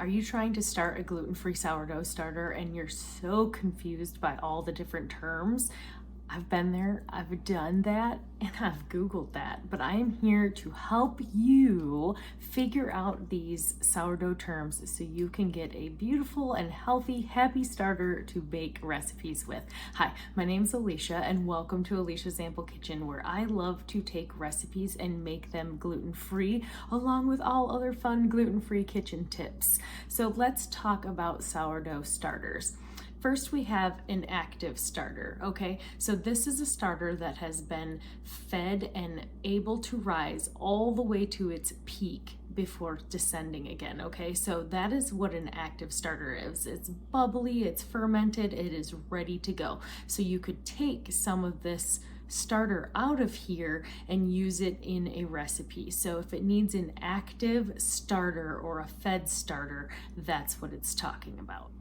Are you trying to start a gluten-free sourdough starter and you're so confused by all the different terms? I've been there, I've done that, and I've Googled that, but I am here to help you figure out these sourdough terms so you can get a beautiful and healthy, happy starter to bake recipes with. Hi, my name's Alicia, and welcome to Alicia's Ample Kitchen, where I love to take recipes and make them gluten-free, along with all other fun gluten-free kitchen tips. So let's talk about sourdough starters. First, we have an active starter, okay? So this is a starter that has been fed and able to rise all the way to its peak before descending again, okay? So that is what an active starter is. It's bubbly, it's fermented, it is ready to go. So you could take some of this starter out of here and use it in a recipe. So if it needs an active starter or a fed starter, that's what it's talking about.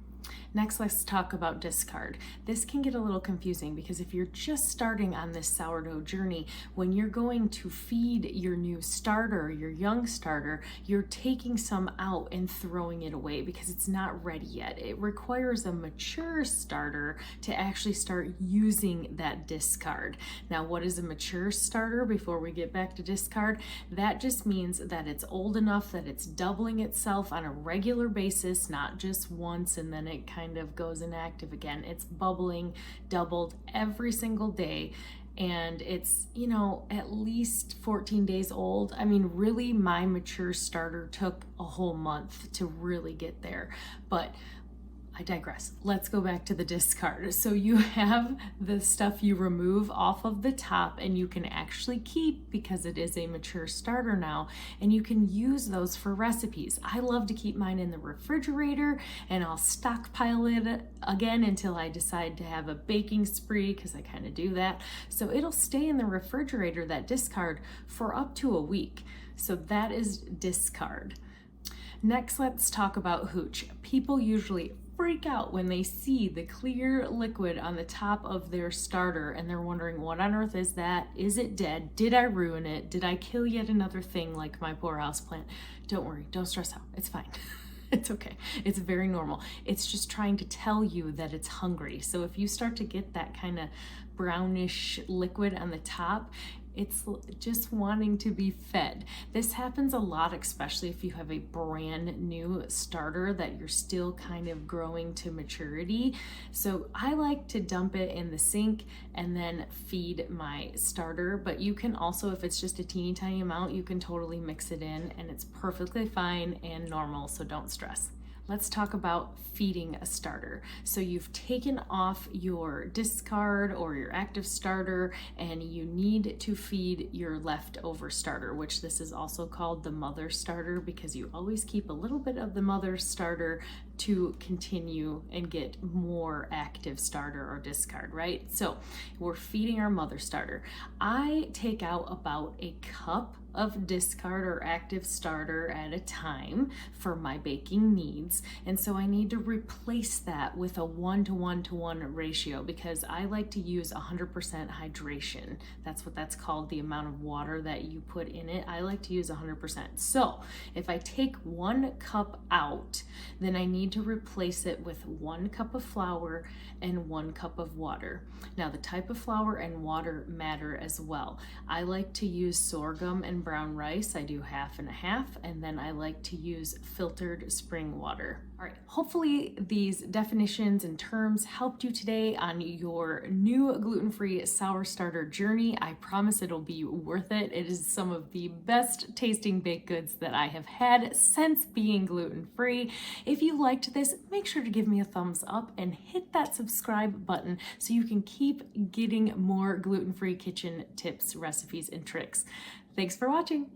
Next, let's talk about discard. This can get a little confusing because if you're just starting on this sourdough journey, when you're going to feed your new starter, your young starter, you're taking some out and throwing it away because it's not ready yet. It requires a mature starter to actually start using that discard. Now, what is a mature starter before we get back to discard? That just means that it's old enough that it's doubling itself on a regular basis, not just once and then it kind of goes inactive again. It's bubbling, doubled every single day, and it's, at least 14 days old. I mean, really, my mature starter took a whole month to really get there, but I digress. Let's go back to the discard. So you have the stuff you remove off of the top and you can actually keep because it is a mature starter now, and you can use those for recipes. I love to keep mine in the refrigerator and I'll stockpile it again until I decide to have a baking spree, because I kind of do that. So it'll stay in the refrigerator, that discard, for up to a week. So that is discard. Next, let's talk about hooch. People usually freak out when they see the clear liquid on the top of their starter and they're wondering, what on earth is that? Is it dead? Did I ruin it? Did I kill yet another thing like my poor houseplant? Don't worry, don't stress out, it's fine. It's okay, it's very normal. It's just trying to tell you that it's hungry. So if you start to get that kind of brownish liquid on the top, it's just wanting to be fed. This happens a lot, especially if you have a brand new starter that you're still kind of growing to maturity. So I like to dump it in the sink and then feed my starter, but you can also, if it's just a teeny tiny amount, you can totally mix it in and it's perfectly fine and normal, so don't stress. Let's talk about feeding a starter. So you've taken off your discard or your active starter and you need to feed your leftover starter, which this is also called the mother starter because you always keep a little bit of the mother starter to continue and get more active starter or discard, right? So we're feeding our mother starter. I take out about a cup of discard or active starter at a time for my baking needs. And so I need to replace that with a 1:1:1 ratio because I like to use 100% hydration. That's what that's called, the amount of water that you put in it. I like to use 100%. So if I take 1 cup out, then I need to replace it with 1 cup of flour and 1 cup of water. Now the type of flour and water matter as well. I like to use sorghum and brown rice. I do half and a half, and then I like to use filtered spring water. All right, hopefully these definitions and terms helped you today on your new gluten-free sour starter journey. I promise it'll be worth it. It is some of the best tasting baked goods that I have had since being gluten-free. If you liked this, make sure to give me a thumbs up and hit that subscribe button so you can keep getting more gluten-free kitchen tips, recipes, and tricks. Thanks for watching.